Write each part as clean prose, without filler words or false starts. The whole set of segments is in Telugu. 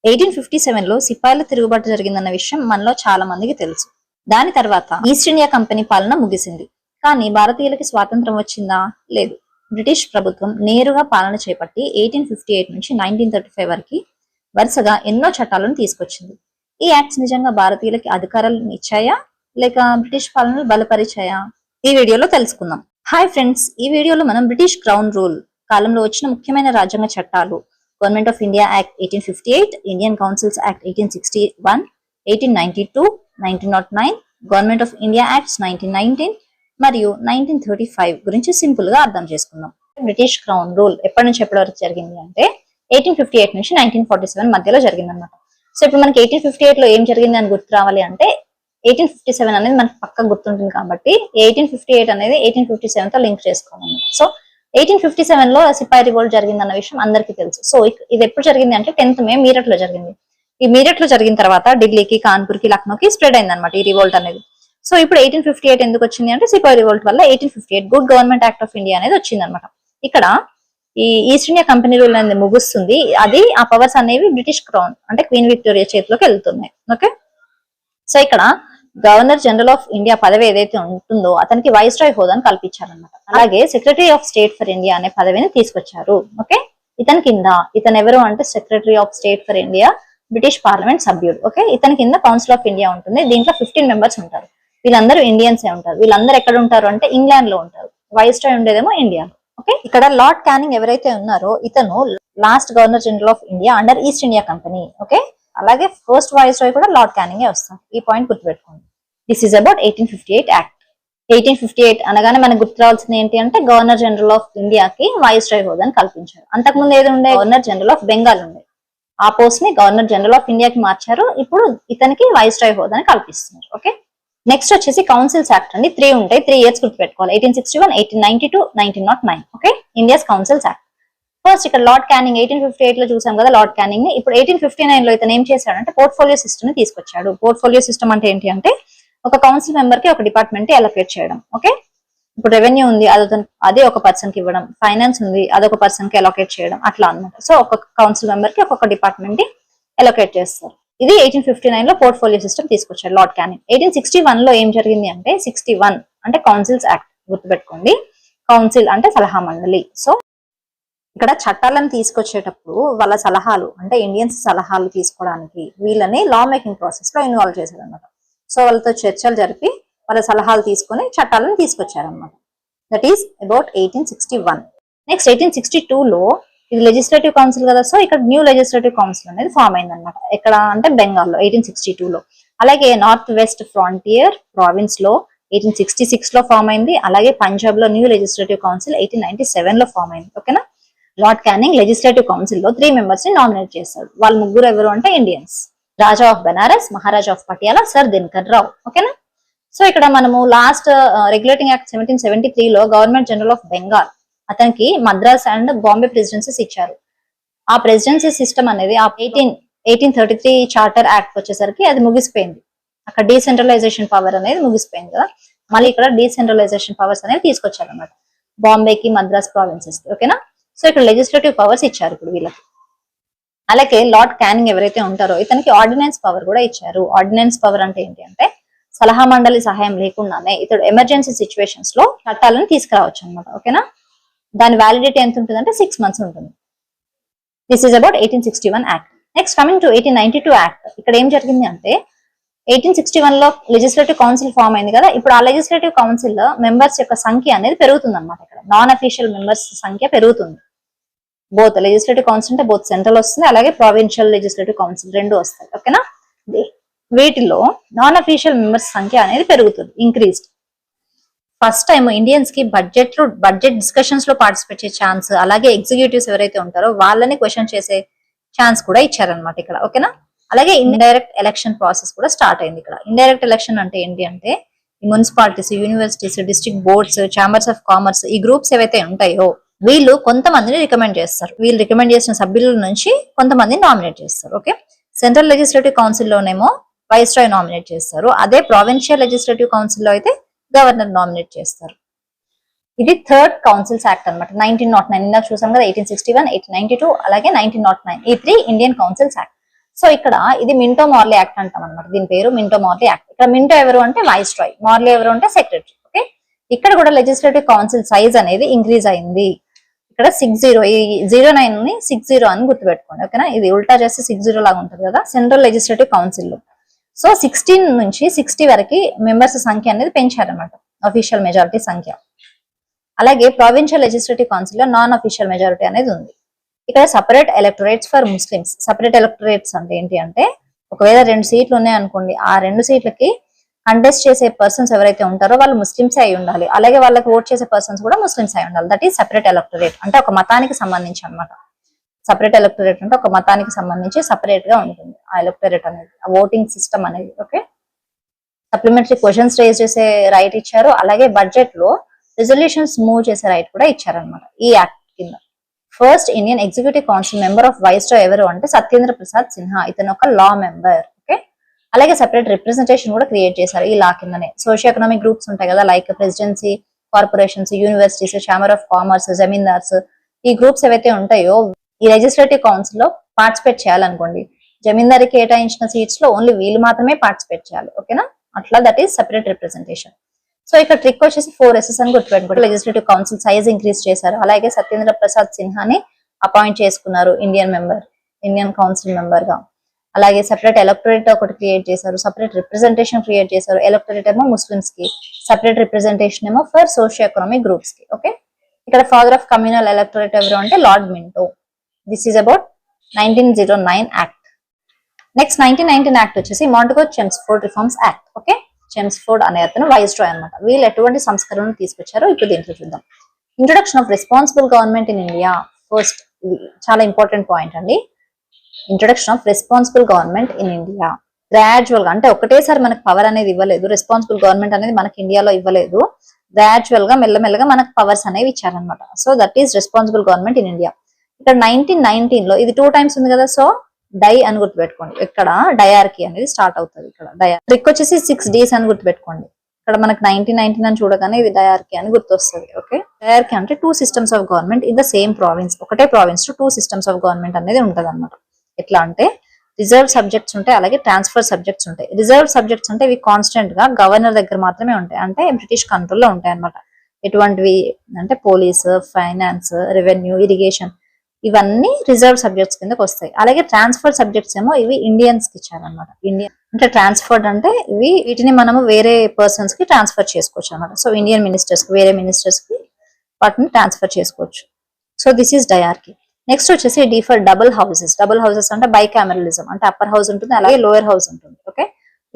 1857లో సిపాయిల తిరుగుబాటు జరిగిందన్న విషయం మనలో చాలా మందికి తెలుసు. దాని తర్వాత ఈస్ట్ ఇండియా కంపెనీ పాలన ముగిసింది. కానీ భారతీయులకి స్వాతంత్రం వచ్చిందా? లేదు. బ్రిటిష్ ప్రభుత్వం నేరుగా పాలన చేపట్టి 1858 నుంచి 1935 వరకు వరుసగా ఎన్నో చట్టాలను తీసుకొచ్చింది. ఈ యాక్ట్స్ నిజంగా భారతీయులకి అధికారాలను ఇచ్చాయా లేక బ్రిటిష్ పాలనను బలపరిచాయా? ఈ వీడియోలో తెలుసుకుందాం. హాయ్ ఫ్రెండ్స్, ఈ వీడియోలో మనం బ్రిటిష్ క్రౌన్ రూల్ కాలంలో వచ్చిన ముఖ్యమైన రాజ్యాంగ చట్టాలు, government of India act 1858, Indian councils act 1861, 1892, 1909, government of India acts 1919 మరియు 1935 గురించి సింపుల్ గా అర్థం చేసుకుందాం. బ్రిటిష్ క్రౌన్ రూల్ ఎప్పటి నుంచి ఎప్పటి వరకు జరిగింది అంటే 1858 నుంచి 1947 మధ్యలో జరిగింది అనమాట. సో ఇప్పుడు మనకి 1858 లో ఏం జరిగింది అని గుర్తు రావాలి అంటే 1857 అనేది మనకి పక్క గుర్తుంటుంది కాబట్టి 1858 అనేది 1857 తో లింక్ చేసుకోవాలి. సో 1857 లో సిపాయి రివోల్ట్ జరిగిందన్న విషయం అందరికీ తెలుసు. సో ఇది ఎప్పుడు జరిగింది అంటే 10th మే మీరట్ లో జరిగింది. ఈ మీరట్ లో జరిగిన తర్వాత ఢిల్లీకి, కాన్పూర్ కి, లక్నోకి స్ప్రెడ్ అయింది అనమాట ఈ రివోల్ట్ అనేది. సో ఇప్పుడు 1858 ఎందుకు వచ్చింది అంటే సిపాయి రివోల్ట్ వల్ల 1858 good government act of India అనేది వచ్చింది అనమాట. ఇక్కడ ఈ ఈస్ట్ ఇండియా కంపెనీ రూల్ అనేది ముగుస్తుంది. అది ఆ పవర్స్ అనేవి బ్రిటిష్ క్రౌన్ అంటే క్వీన్ విక్టోరియా చేతిలోకి వెళ్తున్నాయి. ఓకే, సో ఇక్కడ గవర్నర్ జనరల్ ఆఫ్ ఇండియా పదవి ఏదైతే ఉంటుందో అతనికి వైస్రాయ్ హోదాను కల్పించారనమాట. అలాగే secretary of state for India అనే పదవిని తీసుకొచ్చారు. ఓకే, ఇతని కింద ఇతను ఎవరు అంటే secretary of state for India British parliament సభ్యుడు. ఓకే, ఇతని కింద కౌన్సిల్ ఆఫ్ ఇండియా ఉంటుంది. దీంట్లో 15 మెంబర్స్ ఉంటారు. వీళ్ళందరూ ఇండియన్సే ఉంటారు. వీళ్ళందరూ ఎక్కడ ఉంటారు అంటే ఇంగ్లాండ్ లో ఉంటారు. వైస్రాయ్ ఉండేదేమో ఇండియాలో. ఓకే, ఇక్కడ లార్డ్ క్యానింగ్ ఎవరైతే ఉన్నారో ఇతను last governor general of India under east India company. Okay, అలాగే ఫస్ట్ వైస్రాయ్ కూడా లార్డ్ క్యానింగే వస్తారు. ఈ పాయింట్ గుర్తుపెట్టుకోండి. This is about 1858 act. 1858 అనగానే మనకు గుర్తు రావాల్సింది ఏంటి అంటే గవర్నర్ జనరల్ ఆఫ్ ఇండియాకి వైస్రాయ్ హోదాని కల్పించారు. అంతకుముందు ఏది ఉండే గవర్నర్ జనరల్ ఆఫ్ బెంగాల్ ఉండే. ఆ పోస్ట్ ని గవర్నర్ జనరల్ ఆఫ్ ఇండియాకి మార్చారు. ఇప్పుడు ఇతనికి వైస్రాయ్ హోదాని కల్పిస్తున్నారు. ఓకే, నెక్స్ట్ వచ్చేసి కౌన్సిల్స్ యాక్ట్ అండి. 3 ఉంటాయి. 3 ఇయర్స్ గుర్తుపెట్టుకోవాలి. 1861, 1892, 1909. Okay, India's councils act. First ఇక్కడ లార్డ్ క్యానింగ్ 1858 లో చూసాం కదా లార్డ్ క్యానింగ్ ని. ఇప్పుడు 1859 లో ఇతను ఏం చేశాడంటే పోర్ట్ఫోలియో సిస్టమ్ ని తీసుకొచ్చాడు. పోర్ట్ఫోలియో సిస్టమ్ అంటే ఏంటి అంటే ఒక కౌన్సిల్ మెంబర్ కి ఒక డిపార్ట్మెంట్ అలొకేట్ చేయడం. ఓకే, ఇప్పుడు రెవెన్యూ ఉంది అదే ఒక పర్సన్ కి ఇవ్వడం, ఫైనాన్స్ ఉంది అదొక పర్సన్ కి అలొకేట్ చేయడం, అట్లా అన్నమాట. సో ఒక కౌన్సిల్ మెంబర్ కి ఒక్కొక్క డిపార్ట్మెంట్ ని అలొకేట్ చేస్తారు. ఇది 1859 లో పోర్ట్ఫోలియో సిస్టమ్ తీసుకొచ్చాడు లార్డ్ క్యానింగ్. 1861 లో ఏం జరిగింది అంటే 61 అంటే కౌన్సిల్స్ యాక్ట్. గుర్తుపెట్టుకోండి, కౌన్సిల్ అంటే సలహా మండలి. సో ఇక్కడ చట్టాలను తీసుకొచ్చేటప్పుడు వాళ్ళ సలహాలు అంటే ఇండియన్స్ సలహాలు తీసుకోవడానికి వీళ్ళని లా మేకింగ్ ప్రాసెస్ లో ఇన్వాల్వ్ చేశారు అనమాట. సో వాళ్ళతో చర్చలు జరిపి వాళ్ళ సలహాలు తీసుకొని చట్టాలను తీసుకొచ్చారనమాట. That is about 1861. నెక్స్ట్ 1862 లో ఇది లెజిస్లేటివ్ కౌన్సిల్ కదా. సో ఇక్కడ న్యూ లెజిస్లేటివ్ కౌన్సిల్ అనేది ఫామ్ అయింది అనమాట. ఎక్కడ అంటే బెంగాల్లో 1862 లో. అలాగే నార్త్ వెస్ట్ ఫ్రాంటియర్ ప్రావిన్స్ లో 1866 లో ఫామ్ అయింది. అలాగే పంజాబ్ లో న్యూ లెజిస్లేటివ్ కౌన్సిల్ 1897 లో ఫామ్ అయింది. ఓకేనా, లార్డ్ క్యానింగ్ లెజిస్లేటివ్ కౌన్సిల్ లో 3 మెంబర్స్ ని నామినేట్ చేశాడు. వాళ్ళు ముగ్గురు ఎవరు అంటే Indians. Raja of Benaras, Maharaja of Patiala, sir Dinkar Rao. ఓకేనా, సో ఇక్కడ మనము లాస్ట్ రెగ్యులేటింగ్ యాక్ట్ 1773 లో గవర్నమెంట్ జనరల్ ఆఫ్ బెంగాల్ అతనికి మద్రాస్ అండ్ బాంబే ప్రెసిడెన్సీస్ ఇచ్చారు. ఆ ప్రెసిడెన్సీ సిస్టమ్ అనేది ఆ 1833 చార్టర్ యాక్ట్ వచ్చేసరికి అది ముగిసిపోయింది. అక్కడ డీసెంట్రలైజేషన్ పవర్ అనేది ముగిసిపోయింది కదా. మళ్ళీ ఇక్కడ డీసెంట్రలైజేషన్ పవర్స్ అనేది తీసుకొచ్చారు అనమాట బాంబేకి, మద్రాస్ ప్రావిన్సెస్ కి. ఓకేనా, సో ఇక్కడ లెజిస్లేటివ్ పవర్స్ ఇచ్చారు ఇప్పుడు వీళ్ళకి. అలాగే లార్డ్ క్యానింగ్ ఎవరైతే ఉంటారో ఇతనికి ఆర్డినెన్స్ పవర్ కూడా ఇచ్చారు. ఆర్డినెన్స్ పవర్ అంటే ఏంటి అంటే సలహా మండలి సహాయం లేకుండానే ఇతడు ఎమర్జెన్సీ సిచ్యువేషన్స్ లో చట్టాలను తీసుకురావచ్చు అనమాట. ఓకేనా, దాని వ్యాలిడిటీ ఎంత ఉంటుంది అంటే 6 months ఉంటుంది. This is about 1861 act. Next coming to 1892 act. ఇక్కడ ఏం జరిగింది అంటే 1861 లో లెజిస్లేటివ్ కౌన్సిల్ ఫామ్ అయింది కదా. ఇప్పుడు ఆ లెజిస్లేటివ్ కౌన్సిల్ లో మెంబర్స్ యొక్క సంఖ్య అనేది పెరుగుతుంది అనమాట. ఇక్కడ నాన్ అఫీషియల్ మెంబర్స్ సంఖ్య పెరుగుతుంది. బోత్ లెజిస్లేటివ్ కౌన్సిల్ అంటే బోత్ సెంట్రల్ వస్తుంది, అలాగే ప్రావిన్షియల్ లెజిస్లేటివ్ కౌన్సిల్ 2 వస్తాయి. ఓకేనా, వీటిలో నాన్ అఫీషియల్ మెంబర్స్ సంఖ్య అనేది పెరుగుతుంది, ఇంక్రీజ్డ్. ఫస్ట్ టైం ఇండియన్స్ కి బడ్జెట్ డిస్కషన్స్ లో పార్టిసిపేట్ చేసే ఛాన్స్, అలాగే ఎగ్జిక్యూటివ్స్ ఎవరైతే ఉంటారో వాళ్ళని క్వశ్చన్ చేసే ఛాన్స్ కూడా ఇచ్చారనమాట ఇక్కడ. ఓకేనా, అలాగే ఇండైరెక్ట్ ఎలక్షన్ ప్రాసెస్ కూడా స్టార్ట్ అయింది ఇక్కడ. ఇండైరెక్ట్ ఎలక్షన్ అంటే ఏంటి అంటే ఈ municipalities, universities, district boards, chambers of commerce ఈ గ్రూప్స్ ఏవైతే ఉంటాయో వీళ్ళు కొంతమందిని రికమెండ్ చేస్తారు. వీళ్ళు రికమెండ్ చేసిన సభ్యుల నుంచి కొంతమందిని నామినేట్ చేస్తారు. ఓకే, సెంట్రల్ లెజిస్లేటివ్ కౌన్సిల్ లోనేమో వైస్రాయ్ నామినేట్ చేస్తారు. అదే ప్రావిన్షియల్ లెజిస్లేటివ్ కౌన్సిల్ లో అయితే గవర్నర్ నామినేట్ చేస్తారు. ఇది థర్డ్ కౌన్సిల్స్ యాక్ట్ అనమాట. 1909 ఇందాక చూసాం కదా 1861, 1892 అలాగే 1909 ఈ 3 ఇండియన్ కౌన్సిల్స్ యాక్ట్. సో ఇక్కడ ఇది మింటో మార్లీ యాక్ట్ అంటాం అనమాట. దీని పేరు మింటో మార్లీ యాక్ట్. ఇక్కడ మింటో ఎవరు అంటే వైస్ రాయ్, మార్లీ ఎవరు అంటే సెక్రటరీ. ఓకే, ఇక్కడ కూడా లెజిస్లేటివ్ కౌన్సిల్ సైజ్ అనేది ఇంక్రీజ్ అయింది. ఇక్కడ 60 ఈ 09 ని 60 అని గుర్తుపెట్టుకోండి. ఓకేనా, ఇది ఉల్టా చేస్తే 60 లాగా ఉంటుంది కదా సెంట్రల్ లెజిస్లేటివ్ కౌన్సిల్ లో. సో 16 నుంచి 60 వరకు మెంబర్స్ సంఖ్య అనేది పెంచారనమాట, అఫీషియల్ మెజారిటీ సంఖ్య. అలాగే ప్రావిన్షియల్ లెజిస్లేటివ్ కౌన్సిల్ లో నాన్ అఫీషియల్ మెజారిటీ అనేది ఉంది. ఇక్కడ separate electorates for Muslims. Separate electorates అంటే ఏంటి అంటే, ఒకవేళ 2 సీట్లు ఉన్నాయి అనుకోండి, ఆ 2 సీట్లకి కంటెస్ట్ చేసే పర్సన్స్ ఎవరైతే ఉంటారో వాళ్ళు ముస్లిమ్స్ అయి ఉండాలి. అలాగే వాళ్ళకి ఓట్ చేసే పర్సన్స్ కూడా ముస్లిమ్స్ అయి ఉండాలి. That is separate electorate. అంటే ఒక మతానికి సంబంధించి అనమాట. సపరేట్ ఎలక్టరేట్ అంటే ఒక మతానికి సంబంధించి సపరేట్ గా ఉంటుంది ఆ ఎలక్టరేట్ అనేది, ఆ ఓటింగ్ సిస్టమ్ అనేది. ఓకే, సప్లిమెంటరీ క్వశ్చన్స్ రేజ్ చేసే రైట్ ఇచ్చారు. అలాగే బడ్జెట్ లో రిజల్యూషన్స్ మూవ్ చేసే రైట్ కూడా ఇచ్చారనమాట ఈ యాక్ట్ కింద. First Indian executive council member of viceroy ఎవరు అంటే సత్యేంద్ర ప్రసాద్ సిన్హా. ఇతను ఒక లా మెంబర్. ఓకే, అలాగే సెపరేట్ రిప్రజెంటేషన్ కూడా క్రియేట్ చేశారు ఈ లా కిందనే. సోషియో ఎకనామిక్ గ్రూప్స్ ఉంటాయి కదా, like presidency, corporations, universities, chamber of commerce, zamindars, ఈ గ్రూప్స్ ఏవైతే ఉంటాయో ఈ లెజిస్లేటివ్ కౌన్సిల్ లో పార్టిసిపేట్ చేయాలనుకోండి, జమీందారీ కేటాయించిన సీట్స్ లో ఓన్లీ వీళ్ళు మాత్రమే పార్టిసిపేట్ చేయాలి. ఓకేనా, అట్లా that is separate representation. So ఇక్కడ ట్రిక్ వచ్చేసి 4 అని గుర్తుపెట్టుకోండి. లెజిస్లేటివ్ కౌన్సిల్ సైజ్ ఇంక్రీజ్ చేశారు. అలాగే సత్యేంద్ర ప్రసాద్ సిన్హాని అపాయింట్ చేసుకున్నారు ఇండియన్ కౌన్సిల్ మెంబర్ గా. అలాగే సెపరేట్ ఎలక్టరేట్ ఒకటి క్రియేట్ చేశారు, సెపరేట్ రిప్రజెంటేషన్ క్రియేట్ చేశారు. ఎలక్టరేట్ ఏమో ముస్లిమ్స్ కి, సెపరేట్ రిప్రజెంటేషన్ ఏమో ఫర్ సోషియో ఎకనామిక్ గ్రూప్స్ కి. ఓకే, ఇక్కడ ఫాదర్ ఆఫ్ కమ్యూనల్ ఎలక్టరేట్ ఎవరు అంటే lord Minto. This is about 1909 act. Next 1919 act వచ్చేసి Montagu Chelmsford reforms act. Okay, Chelmsford అనే అతను వైస్రాయ్ అనమాట. వీళ్ళు ఎటువంటి సంస్కరణలు తీసుకొచ్చారో ఇప్పుడు దీంట్లో చూద్దాం. Introduction of responsible government in India. First, ఇది చాలా ఇంపార్టెంట్ పాయింట్ అండి. Introduction of responsible government in India. Gradual గా, అంటే ఒకటేసారి మనకు పవర్ అనేది ఇవ్వలేదు, రెస్పాన్సిబుల్ గవర్నమెంట్ అనేది మనకి ఇండియాలో ఇవ్వలేదు. గ్రాడ్యువల్ గా మెల్లమెల్లగా మనకు పవర్స్ అనేవి ఇచ్చారనమాట. So that is responsible government in India. ఇక్కడ 1919 లో ఇది 2 టైమ్స్ ఉంది కదా, సో డై అని గుర్తుపెట్టుకోండి. ఇక్కడ డయార్కీ అనేది స్టార్ట్ అవుతుంది. ఇక్కడ డయార్ ట్రిక్ వచ్చేసి 6 Ds అని గుర్తుపెట్టుకోండి. ఇక్కడ మనకు 1919 అని చూడగానే ఇది డయార్కీ అని గుర్తొస్తుంది. ఓకే, డయార్కీ అంటే 2 systems of government in the same province. ఒకటే ప్రావిన్స్ లో 2 సిస్టమ్స్ ఆఫ్ గవర్నమెంట్ అనేది ఉంటది అనమాట. ఎట్లా అంటే రిజర్వ్ సబ్జెక్ట్స్ ఉంటాయి, అలాగే ట్రాన్స్ఫర్ సబ్జెక్ట్స్ ఉంటాయి. రిజర్వ్ సబ్జెక్ట్స్ అంటే ఇవి కాన్స్టెంట్ గా గవర్నర్ దగ్గర మాత్రమే ఉంటాయి, అంటే బ్రిటిష్ కంట్రోల్ లో ఉంటాయి అనమాట. ఎటువంటివి అంటే పోలీస్, ఫైనాన్స్, రెవెన్యూ, ఇరిగేషన్, ఇవన్నీ రిజర్వ్ సబ్జెక్ట్స్ కిందకి వస్తాయి. అలాగే ట్రాన్స్ఫర్ సబ్జెక్ట్స్ ఏమో ఇవి ఇండియన్స్ కి ఇచ్చారనమాట. ఇండియన్ అంటే ట్రాన్స్ఫర్డ్ అంటే వీటిని మనము వేరే పర్సన్స్ కి ట్రాన్స్ఫర్ చేసుకోవచ్చు అనమాట. సో ఇండియన్ మినిస్టర్స్ కి, వేరే మినిస్టర్స్ కి వాటిని ట్రాన్స్ఫర్ చేసుకోవచ్చు. So this is dyarchy. Next వచ్చేసి D for double houses. Double houses అంటే బైకామరలిజం, అంటే అప్పర్ హౌస్ ఉంటుంది అలాగే లోయర్ హౌస్ ఉంటుంది. ఓకే,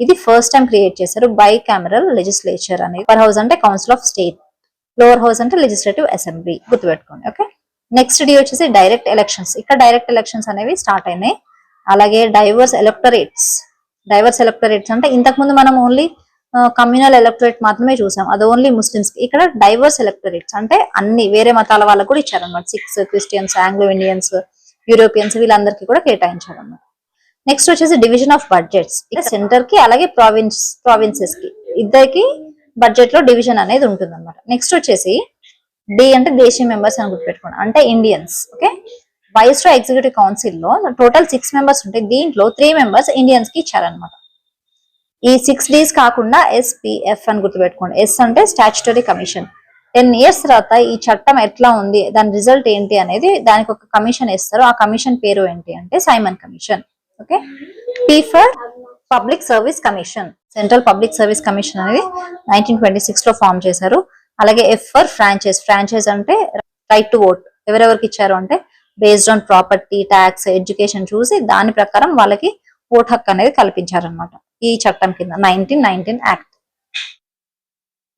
ఇది ఫస్ట్ టైం క్రియేట్ చేశారు బైకామరల్ లెజిస్లేచర్ అనేది. అప్పర్ హౌస్ అంటే council of state, lower house అంటే లెజిస్లేటివ్ అసెంబ్లీ, గుర్తుపెట్టుకోండి. ఓకే, నెక్స్ట్ డి వచ్చేసి డైరెక్ట్ ఎలక్షన్స్. ఇక్కడ డైరెక్ట్ ఎలక్షన్స్ అనేవి స్టార్ట్ అయినాయి. అలాగే డైవర్స్ ఎలక్టరేట్స్ అంటే ఇంతకు ముందు మనం ఓన్లీ కమ్యూనల్ ఎలక్టరేట్ మాత్రమే చూసాం, అది ఓన్లీ ముస్లిమ్స్ కి. ఇక్కడ డైవర్స్ ఎలక్టరేట్స్ అంటే అన్ని వేరే మతాల వాళ్ళకు కూడా ఇచ్చారన్నమాట. Sikhs Christians, Anglo Indians, Europeans, వీళ్ళందరికీ కూడా కేటాయించారన్నమాట. నెక్స్ట్ వచ్చేసి డివిజన్ ఆఫ్ బడ్జెట్స్. ఇక్కడ సెంటర్ కి అలాగే ప్రావిన్సెస్ కి ఇద్దరికి బడ్జెట్ లో డివిజన్ అనేది ఉంటుంది అనమాట. నెక్స్ట్ వచ్చేసి డి అంటే దేశీయ మెంబర్స్ అని గుర్తుపెట్టుకోండి, అంటే Indians. Okay, viceroy executive council లో టోటల్ 6 మెంబర్స్ ఉంటాయి. దీంట్లో 3 మెంబర్స్ ఇండియన్స్ కి ఇచ్చారనమాట. ఈ 6 Ds కాకుండా SPF అని గుర్తుపెట్టుకోండి. ఎస్ అంటే స్టాచ్యుటరీ కమిషన్. 10 years తర్వాత ఈ చట్టం ఎట్లా ఉంది, దాని రిజల్ట్ ఏంటి అనేది దానికి ఒక కమిషన్ ఇస్తారు. ఆ కమిషన్ పేరు ఏంటి అంటే Simon commission. Okay, P for public service commission. Central public service commission అనేది 1926 లో ఫామ్ చేశారు. అలాగే F ఫర్ ఫ్రాంచైజ్ అంటే రైట్ టు ఓట్. ఎవరెవరికి ఇచ్చారు అంటే based on property, tax, education చూసి దాని ప్రకారం వాళ్ళకి ఓట్ హక్కు అనేది కల్పించారనమాట ఈ చట్టం కింద 1919 యాక్ట్.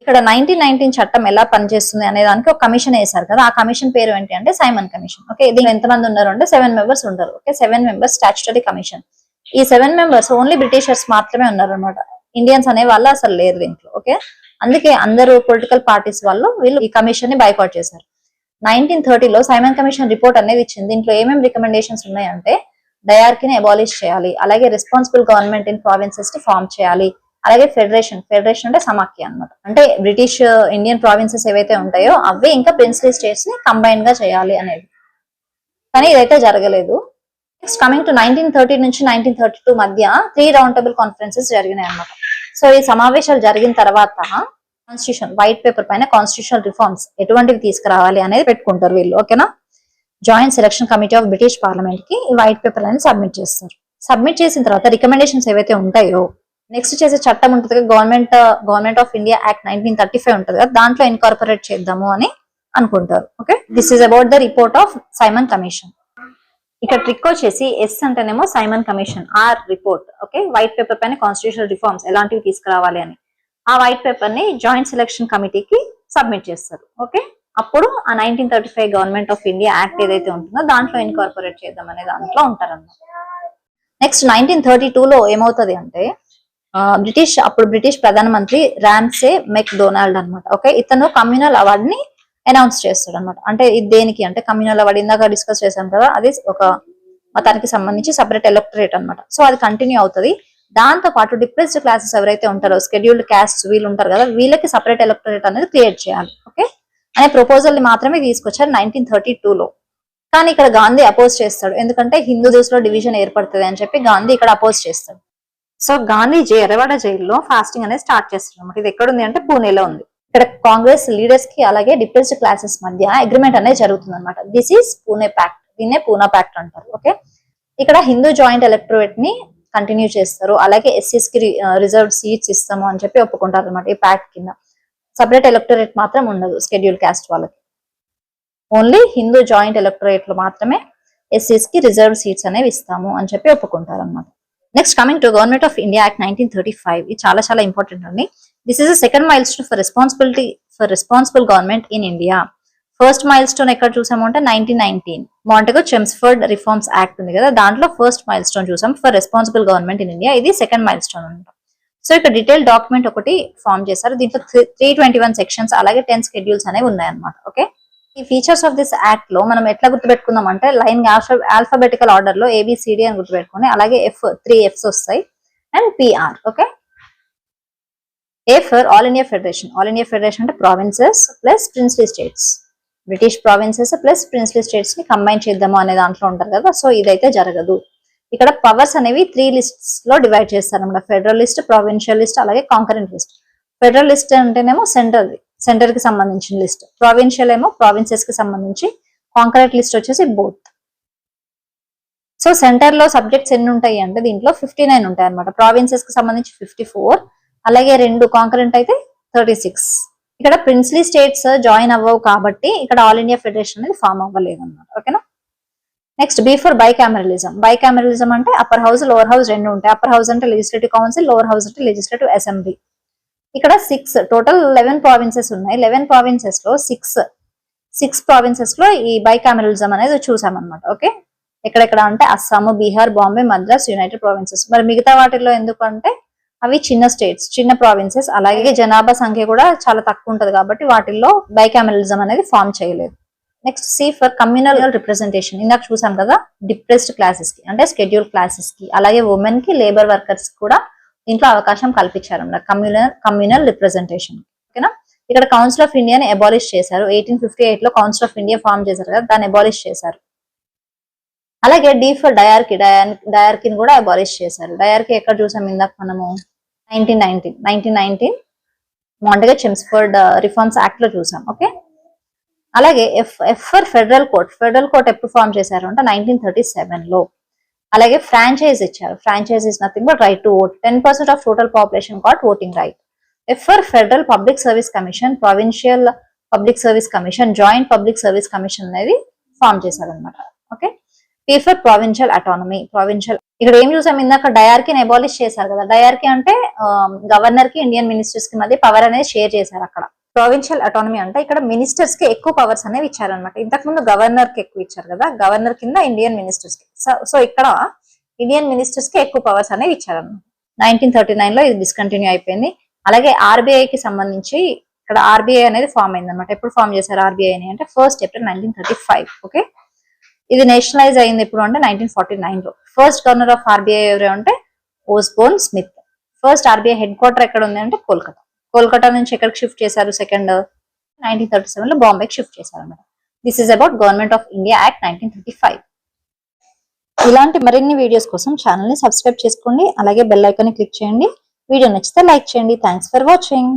ఇక్కడ 1919 చట్టం ఎలా పనిచేస్తుంది అనే దానికి ఒక కమిషన్ వేశారు కదా, ఆ కమిషన్ పేరు ఏంటి అంటే సైమన్ కమిషన్. ఓకే, దీనిలో ఎంతమంది ఉన్నారు అంటే 7 మెంబర్స్ ఉంటారు. Okay, 7 members statutory commission. ఈ 7 మెంబర్స్ ఓన్లీ బ్రిటిషర్స్ మాత్రమే ఉన్నారు అనమాట. ఇండియన్స్ అనే వాళ్ళు అసలు లేరు దీంట్లో. ఓకే, అందుకే అందరూ పొలిటికల్ పార్టీస్ వాళ్ళు వీళ్ళు ఈ కమిషన్ ని బైకాట్ చేశారు. 1930లో సైమన్ కమిషన్ రిపోర్ట్ అనేది ఇచ్చింది. దీంట్లో ఏమేమి రికమెండేషన్స్ ఉన్నాయంటే డయార్కీని అబాలిష్ చేయాలి, అలాగే రెస్పాన్సిబుల్ గవర్నమెంట్ ఇన్ ప్రావిన్సెస్ ని ఫామ్ చేయాలి, అలాగే ఫెడరేషన్ అంటే సమాఖ్య అన్నమాట. అంటే బ్రిటిష్ ఇండియన్ ప్రావిన్సెస్ ఏవైతే ఉంటాయో అవి ఇంకా ప్రిన్స్లీ స్టేట్స్ ని కంబైన్ గా చేయాలి అనేది. కానీ ఇదైతే జరగలేదు. నెక్స్ట్ కమింగ్ టు 1930 నుంచి 1932 మధ్య 3 రౌండ్ టేబుల్ కాన్ఫరెన్సెస్ జరిగినాయి అన్నమాట. సో ఈ సమావేశాలు జరిగిన తర్వాత కాన్స్టిట్యూషన్ వైట్ పేపర్ పైన కాన్స్టిట్యూషనల్ రిఫార్మ్స్ ఎటువంటివి తీసుకురావాలి అనేది పెట్టుకుంటారు వీళ్ళు. ఓకేనా. Joint selection committee of British parliament కి ఈ వైట్ పేపర్ అనేది సబ్మిట్ చేస్తారు. సబ్మిట్ చేసిన తర్వాత రికమెండేషన్స్ ఏవైతే ఉంటాయో నెక్స్ట్ చేసే చట్టం ఉంటుంది కదా, గవర్నమెంట్ ఆఫ్ ఇండియా యాక్ట్ 1935 ఉంటుంది కదా, దాంట్లో ఇన్కార్పొరేట్ చేద్దాము అని అనుకుంటారు. Okay, this is about the report of Simon commission. ఇక్కడ ట్రిక్ వచ్చేసి ఎస్ అంటేనేమో Simon commission, or report. Okay, white paper పైన కాన్స్టిట్యూషనల్ రిఫార్మ్స్ ఎలాంటివి తీసుకురావాలి అని ఆ వైట్ పేపర్ ని జాయింట్ సెలక్షన్ కమిటీకి సబ్మిట్ చేస్తారు. ఓకే, అప్పుడు ఆ 1935 గవర్నమెంట్ ఆఫ్ ఇండియా యాక్ట్ ఏదైతే ఉంటుందో దాంట్లో ఇన్కార్పొరేట్ చేద్దాం అనే దాంట్లో ఉంటారన్నమాట. నెక్స్ట్ 1932లో ఏమవుతుంది అంటే అప్పుడు బ్రిటిష్ ప్రధానమంత్రి రామ్సే మెక్డొనాల్డ్ అనమాట. ఓకే, ఇతను కమ్యూనల్ అవార్డ్ ని అనౌన్స్ చేస్తాడు అనమాట. అంటే ఇది దేనికి అంటే కమ్యూనల్ అవార్డు ఇందాక డిస్కస్ చేశాం కదా, అది ఒక మతానికి సంబంధించి సపరేట్ ఎలక్టరేట్ అనమాట. సో అది కంటిన్యూ అవుతుంది. దాంతో పాటు డిప్రెస్డ్ క్లాసెస్ ఎవరైతే ఉంటారో షెడ్యూల్డ్ క్యాస్ట్ వీళ్ళు ఉంటారు కదా, వీళ్ళకి సపరేట్ ఎలక్టరేట్ అనేది క్రియేట్ చేయాలి. ఓకే అనే ప్రపోజల్ ని మాత్రమే తీసుకొచ్చారు 1932లో. కానీ ఇక్కడ గాంధీ అపోజ్ చేస్తాడు, ఎందుకంటే హిందూస్ లో డివిజన్ ఏర్పడుతుంది అని చెప్పి గాంధీ ఇక్కడ అపోజ్ చేస్తాడు. సో గాంధీజీ ఎర్రవాడ జైల్లో ఫాస్టింగ్ అనేది స్టార్ట్ చేస్తాడు అనమాట. ఇది ఎక్కడ ఉంది అంటే పూణేలో ఉంది. ఇక్కడ కాంగ్రెస్ లీడర్స్ కి అలాగే డిప్రెస్డ్ క్లాసెస్ మధ్య అగ్రిమెంట్ అనేది జరుగుతుంది అనమాట. దిస్ ఈస్ పూణే ప్యాక్ట్, దీన్నే పూనా ప్యాక్ట్ అంటారు. ఓకే, ఇక్కడ హిందూ జాయింట్ ఎలక్టరేట్ ని కంటిన్యూ చేస్తారు, అలాగే ఎస్సీస్ కి రిజర్వ్ సీట్స్ ఇస్తాము అని చెప్పి ఒప్పుకుంటారు అనమాట. ఈ ప్యాక్ట్ కింద సపరేట్ ఎలక్టరేట్ మాత్రం ఉండదు షెడ్యూల్ క్యాస్ట్ వాళ్ళకి, ఓన్లీ హిందూ జాయింట్ ఎలక్టరేట్ లో మాత్రమే ఎస్సీస్ కి రిజర్వ్ సీట్స్ అనేవి ఇస్తాము అని చెప్పి ఒప్పుకుంటారు అనమాట. Next coming to government of India act 1935, ఇది చాలా చాలా ఇంపార్టెంట్ అండి. This is the second mile stone for responsible government in India. First mile stone ఎక్కడ చూసాము అంటే 1919 మాంటెగో చెమ్స్ఫర్డ్ రిఫార్మ్స్ యాక్ట్ ఉంది కదా, దాంట్లో ఫస్ట్ మైల్ స్టోన్ చూసాం for responsible government in India. ఇది సెకండ్ మైల్ స్టోన్ అనమాట. సో ఇక్కడ డీటెయిల్ డాక్యుమెంట్ ఒకటి ఫామ్ చేశారు. దీంట్లో 321 సెక్షన్స్ అలాగే 10 స్కెడ్యూల్స్ అనేవి ఉన్నాయన్నమాట. ఓకే, ఈ ఫీచర్స్ ఆఫ్ దిస్ యాక్ట్ లో మనం ఎట్లా గుర్తుపెట్టుకుందాం అంటే లైన్ ఆల్ఫాబెటికల్ ఆర్డర్ లో ABCD అని గుర్తుపెట్టుకుని, అలాగే 3 Fs వస్తాయి and PR. Okay, A for all India federation. All India federation అంటే provinces plus princely states, British provinces plus princely states ని కంబైన్ చేద్దాము అనే దాంట్లో ఉంటారు కదా. సో ఇదైతే జరగదు. ఇక్కడ పవర్స్ అనేవి 3 లిస్ట్స్ లో డివైడ్ చేస్తారు అనమాట. ఫెడరల్ లిస్ట్, ప్రావిన్షియల్ లిస్ట్, అలాగే కాంకరెంట్ లిస్ట్. ఫెడరల్ లిస్ట్ అంటేనేమో సెంటర్ కి సంబంధించిన లిస్ట్, ప్రావిన్షియల్ ఏమో ప్రావిన్సెస్ కి సంబంధించి, కాంకరెంట్ లిస్ట్ వచ్చేసి బోత్. సో సెంటర్ లో సబ్జెక్ట్స్ ఎన్ని ఉంటాయి అంటే దీంట్లో 59 ఉంటాయి అనమాట. ప్రావిన్సెస్ కి సంబంధించి 54, అలాగే 2 కాంకరెంట్ అయితే 36. ఇక్కడ ప్రిన్స్లీ స్టేట్స్ జాయిన్ అవ్వవు కాబట్టి ఇక్కడ ఆల్ ఇండియా ఫెడరేషన్ అనేది ఫామ్ అవ్వలేదు అనమాట. ఓకేనా. Next B for bicameralism. Bicameralism అంటే అప్పర్ హౌస్ లోవర్ హౌస్ రెండు ఉంటాయి. అప్పర్ హౌస్ అంటే లెజిస్లేటివ్ కౌన్సిల్, లోవర్ హౌస్ అంటే లెజిస్లేటివ్ అసెంబ్లీ. ఇక్కడ 6 టోటల్ 11 ప్రావిన్సెస్ ఉన్నాయి. 11 ప్రావిన్సెస్ లో 6 ప్రావిన్సెస్ లో ఈ బైకామరలిజం అనేది చూసామన్నమాట. ఓకే, ఎక్కడెక్కడ అంటే అస్సాము, బీహార్, బాంబే, మద్రాస్, యునైటెడ్ ప్రావిన్సెస్. మరి మిగతా వాటిల్లో ఎందుకు అంటే అవి చిన్న స్టేట్స్, చిన్న ప్రావిన్సెస్, అలాగే జనాభా సంఖ్య కూడా చాలా తక్కువ ఉంటది కాబట్టి వాటిల్లో బైకామరలిజం అనేది ఫామ్ చేయలేదు. Next C for communal representation. ఇందాక చూసాం కదా, డిప్రెస్డ్ క్లాసెస్ కి అంటే షెడ్యూల్ క్లాసెస్ కి, అలాగే ఉమెన్ కి, లేబర్ వర్కర్స్ కూడా దీంట్లో అవకాశం కల్పించారు అన్నమాట కమ్యూనల్ రిప్రజెంటేషన్. ఓకేనా. ఇక్కడ కౌన్సిల్ ఆఫ్ ఇండియాని అబాలిష్ చేశారు. 1858 లో కౌన్సిల్ ఆఫ్ ఇండియా ఫామ్ చేశారు కదా, దాన్ని అబాలిష్ చేశారు. అలాగే డి ఫర్ డయార్కీని కూడా అబాలిష్ చేశారు. డయార్కీ ఎక్కడ చూసాం ఇందాక మనము 1919 మాంటెగో చెమ్స్ఫర్డ్ రిఫార్మ్స్ యాక్ట్ లో చూసాం. ఓకే, అలాగే F for federal court. Federal court ఎప్పుడు ఫామ్ చేశారు అంటే 1937 లో. అలాగే ఫ్రాంచైజ్ ఇచ్చారు. Franchise is nothing but right to vote. 10% of total population got voting right. F for federal public service commission, provincial public service commission, joint public service commission అనేది ఫామ్ చేశారు అనమాట. Okay, P for provincial autonomy. Provincial ఇక్కడ ఏం చూసాం ఇందాక డయార్కీని అబాలిష్ చేశారు కదా. డయార్కీ అంటే గవర్నర్ కి ఇండియన్ మినిస్టర్స్ కి మధ్య పవర్ అనేది షేర్ చేశారు. అక్కడ ప్రొవిన్షియల్ అటానమీ అంటే ఇక్కడ మినిస్టర్స్ కి ఎక్కువ పవర్స్ అనేవి ఇచ్చారనమాట. ఇంతకు ముందు గవర్నర్ కి ఎక్కువ ఇచ్చారు కదా, గవర్నర్ కింద ఇండియన్ మినిస్టర్స్ కి. సో ఇక్కడ ఇండియన్ మినిస్టర్స్ కి ఎక్కువ పవర్స్ అనేవి ఇచ్చారనమాట. 1939 లో ఇది డిస్కంటిన్యూ అయిపోయింది. అలాగే ఆర్బీఐ కి సంబంధించి ఇక్కడ ఆర్బీఐ అనేది ఫామ్ అయింది అనమాట. ఎప్పుడు ఫామ్ చేశారు ఆర్బీఐ అంటే 1 April 1935. ఓకే, ఇది నేషనలైజ్ అయింది ఎప్పుడు అంటే 1949 లో. ఫస్ట్ గవర్నర్ ఆఫ్ ఆర్బీఐ ఎవరు అంటే Osborne Smith. First RBI head quarter ఎక్కడ ఉంది అంటే కోల్కతా. కోల్కతా నుంచి ఎక్కడికి షిఫ్ట్ చేశారు సెకండ్ 1937 లో బాంబేకి షిఫ్ట్ చేశారు అనమాట. This is about government of India act 1935. ఇలాంటి మరిన్ని వీడియోస్ కోసం ఛానల్ ని సబ్స్క్రైబ్ చేసుకోండి. అలాగే బెల్ ఐకాన్ ని క్లిక్ చేయండి. వీడియో నచ్చితే లైక్ చేయండి. Thanks for watching.